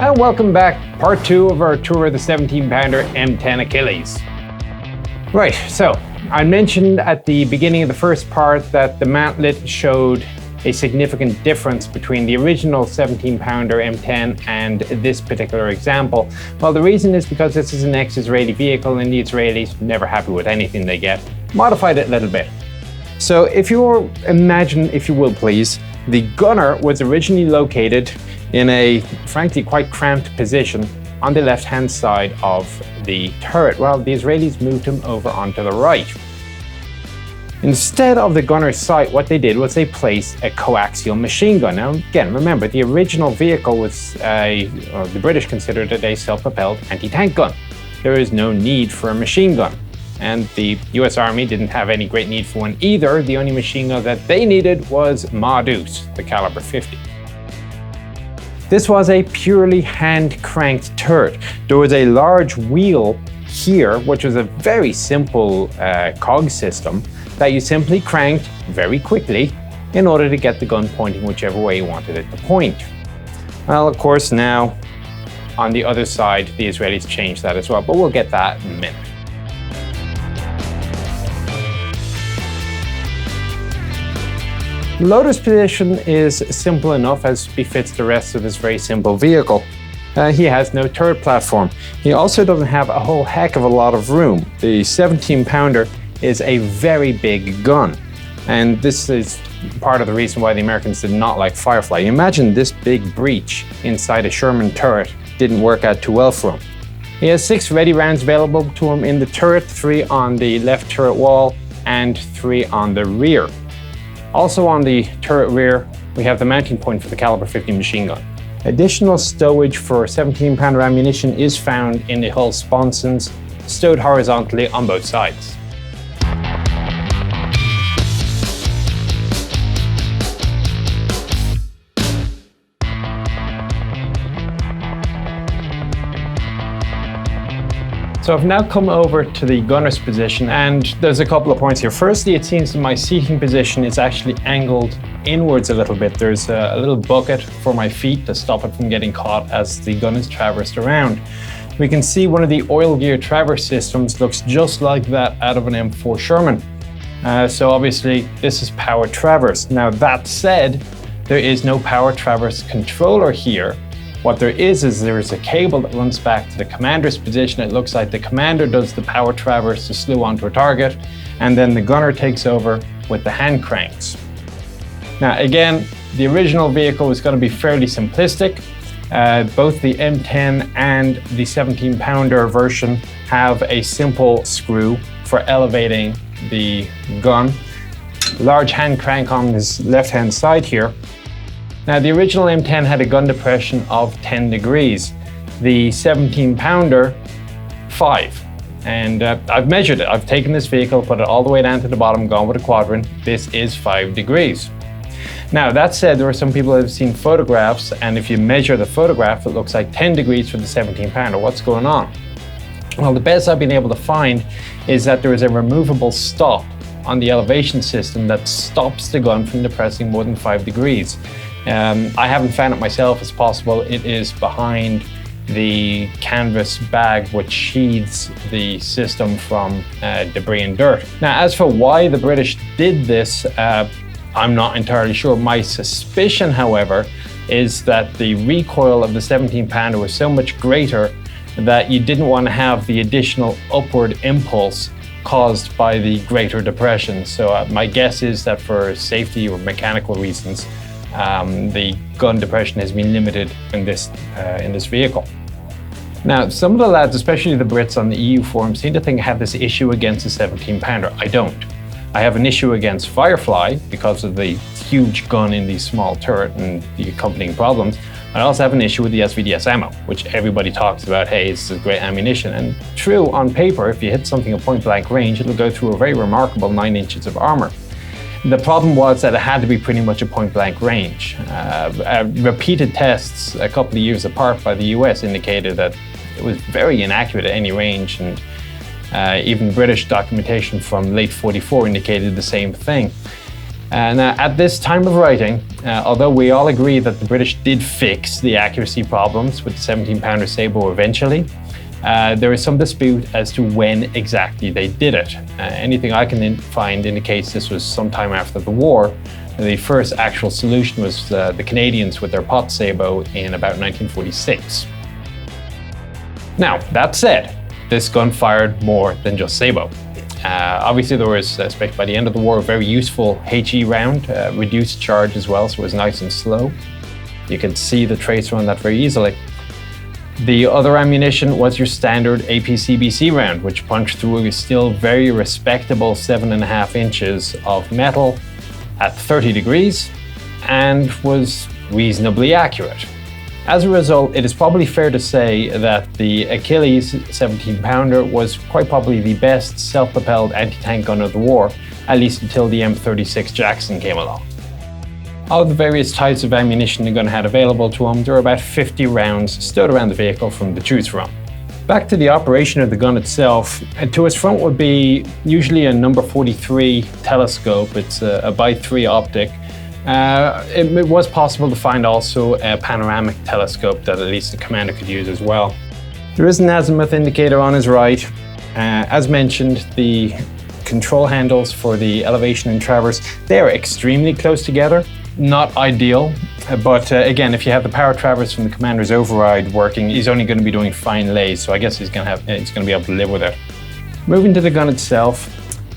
And welcome back, part 2 of our tour of the 17-pounder M10 Achilles. Right, so I mentioned at the beginning of the first part that the mantlet showed a significant difference between the original 17-pounder M10 and this particular example. Well, the reason is because this is an ex-Israeli vehicle and the Israelis, never happy with anything they get, modified it a little bit. So if you imagine, if you will please, the gunner was originally located in a, frankly, quite cramped position on the left-hand side of the turret. Well, the Israelis moved him over onto the right. Instead of the gunner's sight, what they did was they placed a coaxial machine gun. Now, again, remember, the original vehicle was, the British considered it a self-propelled anti-tank gun. There is no need for a machine gun. And the US Army didn't have any great need for one either. The only machine gun that they needed was Ma-Deuce, the caliber 50. This was a purely hand-cranked turret. There was a large wheel here, which was a very simple cog system that you simply cranked very quickly in order to get the gun pointing whichever way you wanted it to point. Well, of course, now on the other side, the Israelis changed that as well, but we'll get that in a minute. The loader's position is simple enough, as befits the rest of this very simple vehicle. He has no turret platform. He also doesn't have a whole heck of a lot of room. The 17-pounder is a very big gun, and this is part of the reason why the Americans did not like Firefly. Imagine this big breach inside a Sherman turret didn't work out too well for him. He has 6 ready rounds available to him in the turret, 3 on the left turret wall and 3 on the rear. Also on the turret rear, we have the mounting point for the caliber 50 machine gun. Additional stowage for 17-pounder ammunition is found in the hull sponsons, stowed horizontally on both sides. So I've now come over to the gunner's position, and there's a couple of points here. Firstly, it seems that my seating position is actually angled inwards a little bit. There's a little bucket for my feet to stop it from getting caught as the gun is traversed around. We can see one of the oil gear traverse systems looks just like that out of an M4 Sherman. So obviously this is power traverse. Now that said, there is no power traverse controller here. What there is there is a cable that runs back to the commander's position. It looks like the commander does the power traverse to slew onto a target, and then the gunner takes over with the hand cranks. Now again, the original vehicle was going to be fairly simplistic. Both the M10 and the 17-pounder version have a simple screw for elevating the gun. Large hand crank on his left-hand side here. Now, the original M10 had a gun depression of 10 degrees. The 17-pounder, 5. And I've measured it. I've taken this vehicle, put it all the way down to the bottom, gone with a quadrant. This is 5 degrees. Now, that said, there are some people that have seen photographs, and if you measure the photograph, it looks like 10 degrees for the 17-pounder. What's going on? Well, the best I've been able to find is that there is a removable stop on the elevation system that stops the gun from depressing more than 5 degrees. I haven't found it myself. It's possible it is behind the canvas bag which sheathes the system from debris and dirt. Now, as for why the British did this, I'm not entirely sure. My suspicion, however, is that the recoil of the 17-pounder was so much greater that you didn't want to have the additional upward impulse caused by the greater depression. So my guess is that for safety or mechanical reasons, the gun depression has been limited in this vehicle. Now, some of the lads, especially the Brits on the EU forum, seem to think I have this issue against the 17-pounder. I don't. I have an issue against Firefly because of the huge gun in the small turret and the accompanying problems. I also have an issue with the SVDS ammo, which everybody talks about, hey, this is great ammunition. And true, on paper, if you hit something at point blank range, it'll go through a very remarkable 9 inches of armor. The problem was that it had to be pretty much a point blank range. Repeated tests a couple of years apart by the US indicated that it was very inaccurate at any range, and even British documentation from late '44 indicated the same thing. Now, at this time of writing, although we all agree that the British did fix the accuracy problems with the 17-pounder Sabo eventually, there is some dispute as to when exactly they did it. Anything I can find indicates this was sometime after the war. The first actual solution was the Canadians with their pot Sabo in about 1946. Now, that said, this gun fired more than just Sabo. Obviously, there was, especially by the end of the war, a very useful HE round, reduced charge as well, so it was nice and slow. You could see the tracer on that very easily. The other ammunition was your standard APCBC round, which punched through a still very respectable 7.5 inches of metal at 30 degrees and was reasonably accurate. As a result, it is probably fair to say that the Achilles 17-pounder was quite probably the best self-propelled anti-tank gun of the war, at least until the M36 Jackson came along. Of the various types of ammunition the gun had available to him, there were about 50 rounds stored around the vehicle from to choose from. Back to the operation of the gun itself, to its front would be usually a number 43 telescope. It's a by 3 optic. It was possible to find also a panoramic telescope that at least the commander could use as well. There is an azimuth indicator on his right. As mentioned, the control handles for the elevation and traverse, they are extremely close together. Not ideal, but again, if you have the power traverse from the commander's override working, he's only going to be doing fine lays, so I guess he's going to be able to live with it. Moving to the gun itself,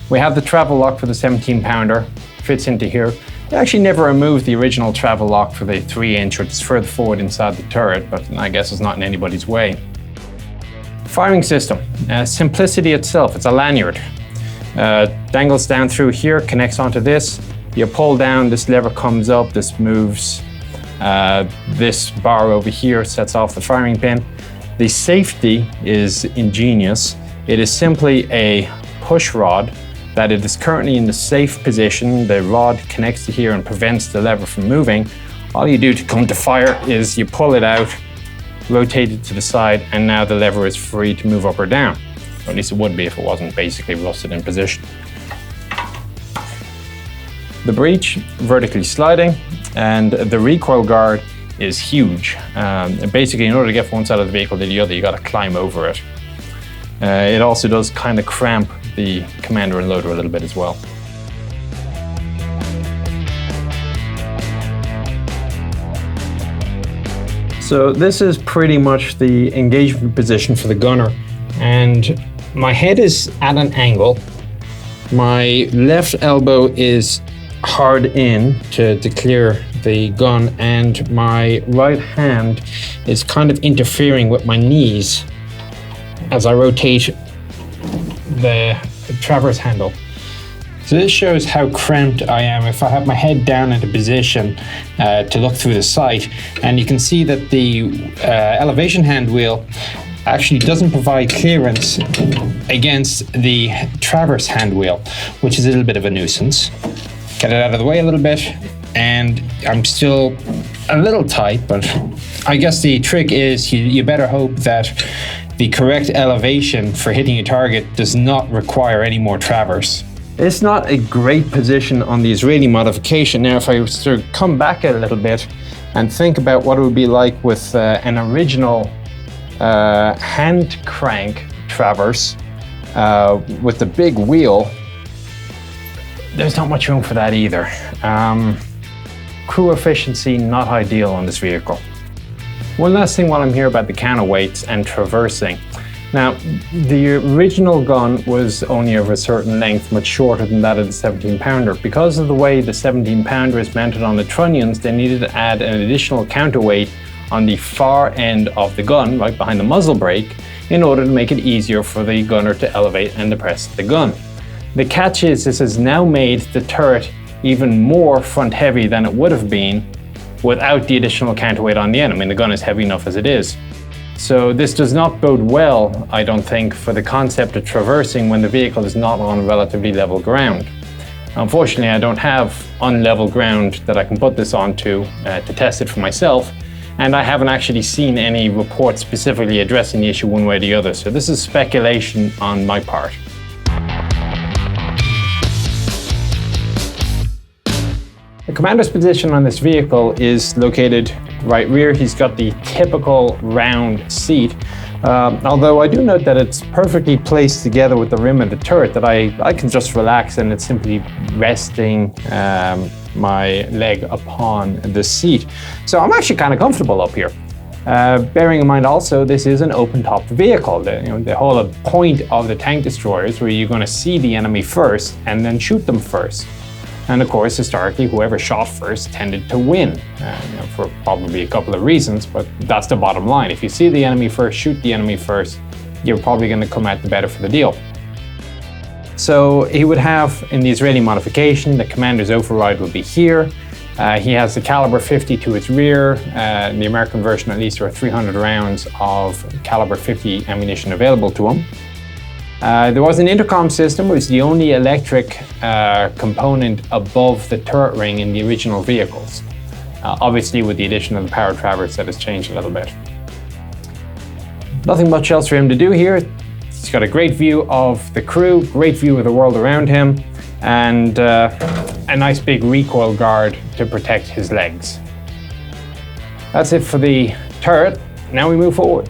we have the travel lock for the 17-pounder, fits into here. They actually never removed the original travel lock for the 3-inch, which is further forward inside the turret, but I guess it's not in anybody's way. Firing system, simplicity itself, it's a lanyard. Dangles down through here, connects onto this. You pull down, this lever comes up, this moves. This bar over here sets off the firing pin. The safety is ingenious. It is simply a push rod that it is currently in the safe position. The rod connects to here and prevents the lever from moving. All you do to come to fire is you pull it out, rotate it to the side, and now the lever is free to move up or down. Or at least it would be if it wasn't basically rusted in position. The breech, vertically sliding, and the recoil guard is huge. Basically, in order to get from one side of the vehicle to the other, you got to climb over it. It also does kind of cramp the commander and loader a little bit as well. So this is pretty much the engagement position for the gunner, and my head is at an angle. My left elbow is hard in to clear the gun, and my right hand is kind of interfering with my knees as I rotate the traverse handle. So this shows how cramped I am if I have my head down into position to look through the sight, and you can see that the elevation hand wheel actually doesn't provide clearance against the traverse hand wheel, which is a little bit of a nuisance. Get it out of the way a little bit, and I'm still a little tight, but I guess the trick is you better hope that the correct elevation for hitting a target does not require any more traverse. It's not a great position on the Israeli modification. Now, if I was to come back a little bit and think about what it would be like with an original hand crank traverse with the big wheel, there's not much room for that either. Crew efficiency, not ideal on this vehicle. One last thing while I'm here about the counterweights and traversing. Now, the original gun was only of a certain length, much shorter than that of the 17-pounder. Because of the way the 17-pounder is mounted on the trunnions, they needed to add an additional counterweight on the far end of the gun, right behind the muzzle brake, in order to make it easier for the gunner to elevate and depress the gun. The catch is this has now made the turret even more front heavy than it would have been without the additional counterweight on the end. I mean, the gun is heavy enough as it is. So this does not bode well, I don't think, for the concept of traversing when the vehicle is not on relatively level ground. Unfortunately, I don't have unlevel ground that I can put this onto to test it for myself, and I haven't actually seen any reports specifically addressing the issue one way or the other, so this is speculation on my part. The commander's position on this vehicle is located right rear. He's got the typical round seat, although I do note that it's perfectly placed together with the rim of the turret, that I can just relax and it's simply resting my leg upon the seat. So I'm actually kind of comfortable up here. Bearing in mind also, this is an open-topped vehicle. The whole point of the tank destroyers where you're going to see the enemy first and then shoot them first. And of course, historically, whoever shot first tended to win, for probably a couple of reasons, but that's the bottom line. If you see the enemy first, shoot the enemy first, you're probably going to come out the better for the deal. So he would have, in the Israeli modification, the commander's override would be here. He has the caliber 50 to his rear. In the American version, at least, there are 300 rounds of caliber 50 ammunition available to him. There was an intercom system, which is the only electric component above the turret ring in the original vehicles. Obviously, with the addition of the power traverse, that has changed a little bit. Nothing much else for him to do here. He's got a great view of the crew, great view of the world around him, and a nice big recoil guard to protect his legs. That's it for the turret. Now we move forward.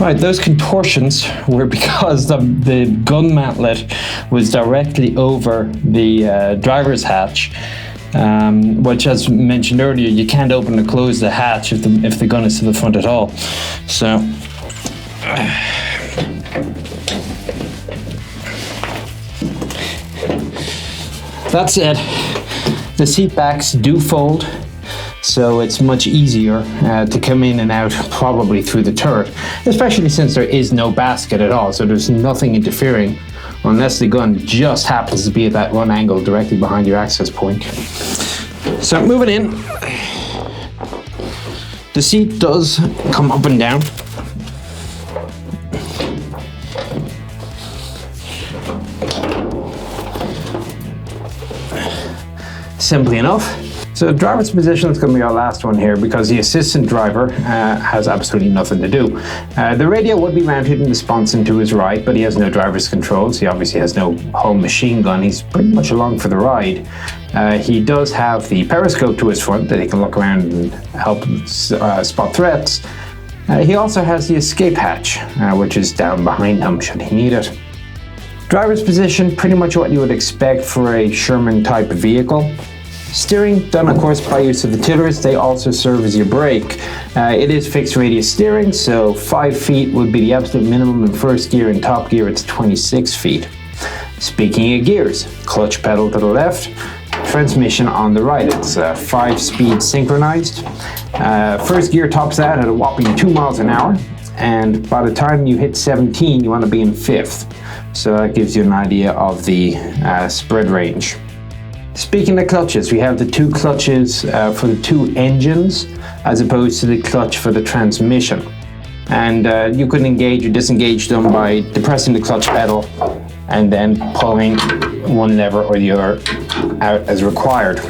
Right, those contortions were because the gun mantlet was directly over the driver's hatch, which, as mentioned earlier, you can't open and close the hatch if the gun is to the front at all. So, that said, the seat backs do fold, so it's much easier to come in and out probably through the turret, especially since there is no basket at all, so there's nothing interfering unless the gun just happens to be at that one angle directly behind your access point. So moving in, the seat does come up and down. Simply enough. So driver's position is going to be our last one here because the assistant driver has absolutely nothing to do. The radio would be mounted in the sponson to his right, but he has no driver's controls. He obviously has no home machine gun. He's pretty much along for the ride. He does have the periscope to his front that he can look around and help spot threats. He also has the escape hatch, which is down behind him should he need it. Driver's position, pretty much what you would expect for a Sherman type vehicle. Steering, done of course by use of the tillers. They also serve as your brake. It is fixed radius steering, so 5 feet would be the absolute minimum in first gear. In top gear, it's 26 feet. Speaking of gears, clutch pedal to the left, transmission on the right. It's 5-speed synchronized. First gear tops out at a whopping 2 miles an hour, and by the time you hit 17, you want to be in 5th. So that gives you an idea of the spread range. Speaking of clutches, we have the 2 clutches for the 2 engines as opposed to the clutch for the transmission. And you can engage or disengage them by depressing the clutch pedal and then pulling one lever or the other out as required.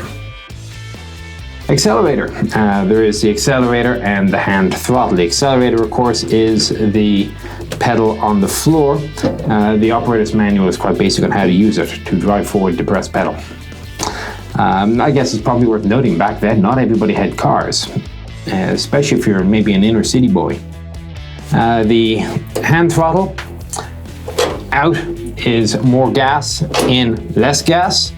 Accelerator. There is the accelerator and the hand throttle. The accelerator, of course, is the pedal on the floor. The operator's manual is quite basic on how to use it to drive forward the press pedal. I guess it's probably worth noting back then, not everybody had cars, especially if you're maybe an inner city boy. The hand throttle, out is more gas, in less gas.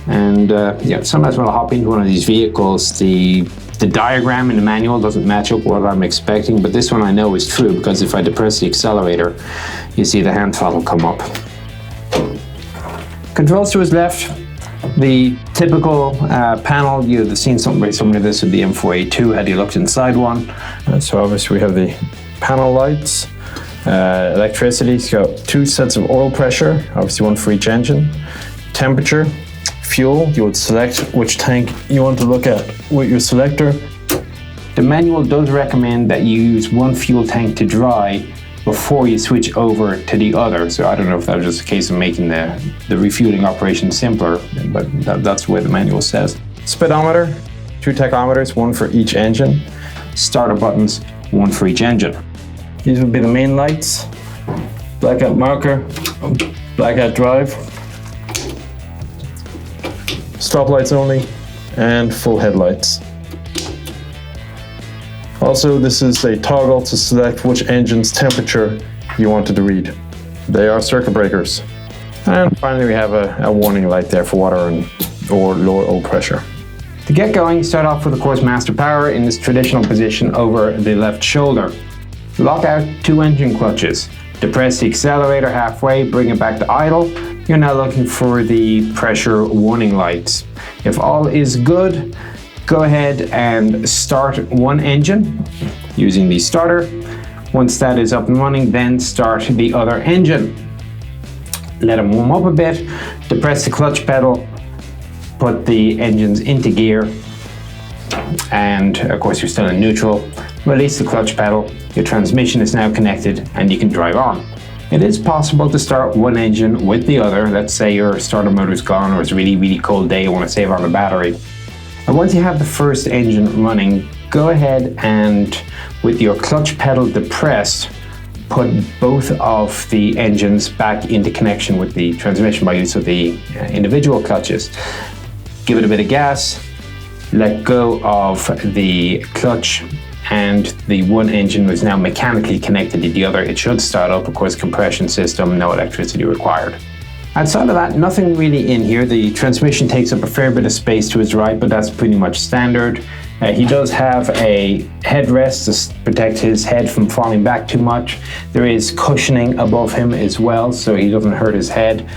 And yeah, sometimes when I hop into one of these vehicles, the diagram in the manual doesn't match up what I'm expecting, but this one I know is true because if I depress the accelerator, you see the hand throttle come up. Controls to his left. The typical panel, you'd have seen something very similar to this with the M4A2 had you looked inside one. So obviously we have the panel lights, electricity, it's got 2 sets of oil pressure, obviously one for each engine, temperature, fuel, you would select which tank you want to look at with your selector. The manual does recommend that you use 1 fuel tank to dry before you switch over to the other. So I don't know if that was just a case of making the refueling operation simpler, but that's the way the manual says. Speedometer, 2 tachometers, 1 for each engine. Starter buttons, 1 for each engine. These would be the main lights. Blackout marker, blackout drive. Stop lights only, and full headlights. Also, this is a toggle to select which engine's temperature you wanted to read. They are circuit breakers. And finally, we have a warning light there for water or lower oil pressure. To get going, start off with, of course, master power in this traditional position over the left shoulder. Lock out 2 engine clutches. Depress the accelerator halfway, bring it back to idle. You're now looking for the pressure warning lights. If all is good, go ahead and start one engine using the starter. Once that is up and running, then start the other engine. Let them warm up a bit, depress the clutch pedal, put the engines into gear, and of course you're still in neutral. Release the clutch pedal, your transmission is now connected and you can drive on. It is possible to start one engine with the other. Let's say your starter motor's gone or it's a really cold day, you want to save on the battery. And once you have the first engine running, go ahead and with your clutch pedal depressed, put both of the engines back into connection with the transmission by use of the individual clutches. Give it a bit of gas, let go of the clutch, and the one engine was now mechanically connected to the other. It should start up, of course, compression system, no electricity required. Outside of that, nothing really in here. The transmission takes up a fair bit of space to his right, but that's pretty much standard. He does have a headrest to protect his head from falling back too much. There is cushioning above him as well, so he doesn't hurt his head.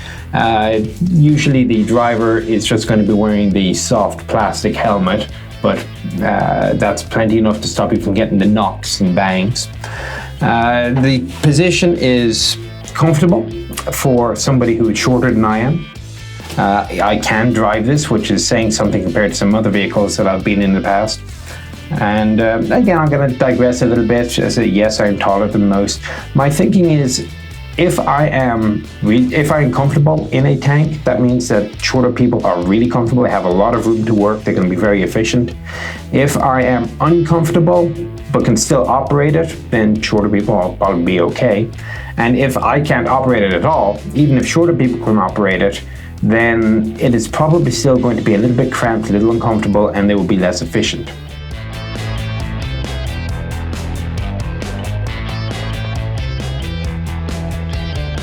Usually the driver is just going to be wearing the soft plastic helmet, but that's plenty enough to stop you from getting the knocks and bangs. The position is comfortable for somebody who is shorter than I am. I can drive this, which is saying something compared to some other vehicles that I've been in the past. And again, I'm going to digress a little bit. I say, yes, I'm taller than most. My thinking is, if I am comfortable in a tank, that means that shorter people are really comfortable. They have a lot of room to work. They can be very efficient. If I am uncomfortable but can still operate it, then shorter people will probably be okay. And if I can't operate it at all, even if shorter people can operate it, then it is probably still going to be a little bit cramped, a little uncomfortable, and they will be less efficient.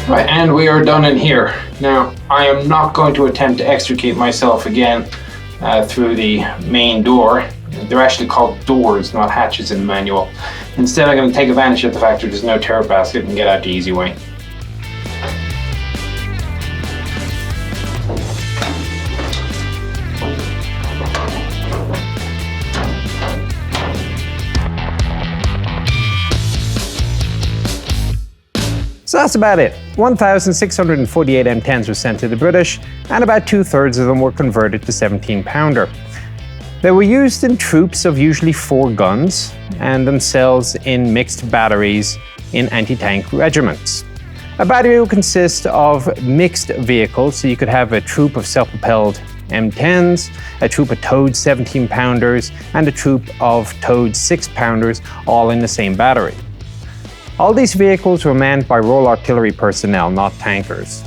Right, and we are done in here. Now, I am not going to attempt to extricate myself again through the main door. They're actually called doors, not hatches in the manual. Instead, I'm going to take advantage of the fact that there's no turret basket and get out the easy way. So that's about it. 1,648 M10s were sent to the British, and about 2/3 of them were converted to 17-pounder. They were used in troops of usually 4 guns, and themselves in mixed batteries in anti-tank regiments. A battery would consist of mixed vehicles, so you could have a troop of self-propelled M10s, a troop of towed 17-pounders, and a troop of towed 6-pounders, all in the same battery. All these vehicles were manned by Royal Artillery personnel, not tankers.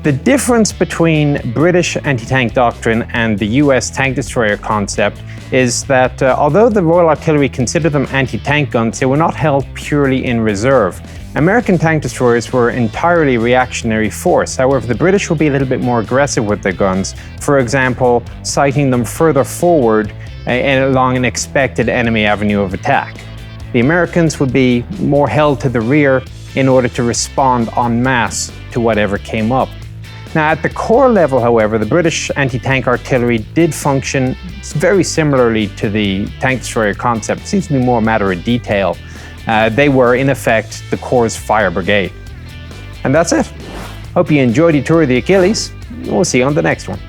The difference between British anti-tank doctrine and the US tank destroyer concept is that although the Royal Artillery considered them anti-tank guns, they were not held purely in reserve. American tank destroyers were entirely reactionary force. However, the British would be a little bit more aggressive with their guns, for example, sighting them further forward along an expected enemy avenue of attack. The Americans would be more held to the rear in order to respond en masse to whatever came up. Now, at the core level, however, the British anti-tank artillery did function very similarly to the tank destroyer concept. It seems to be more a matter of detail. They were, in effect, the Corps' fire brigade. And that's it. Hope you enjoyed your tour of the Achilles. We'll see you on the next one.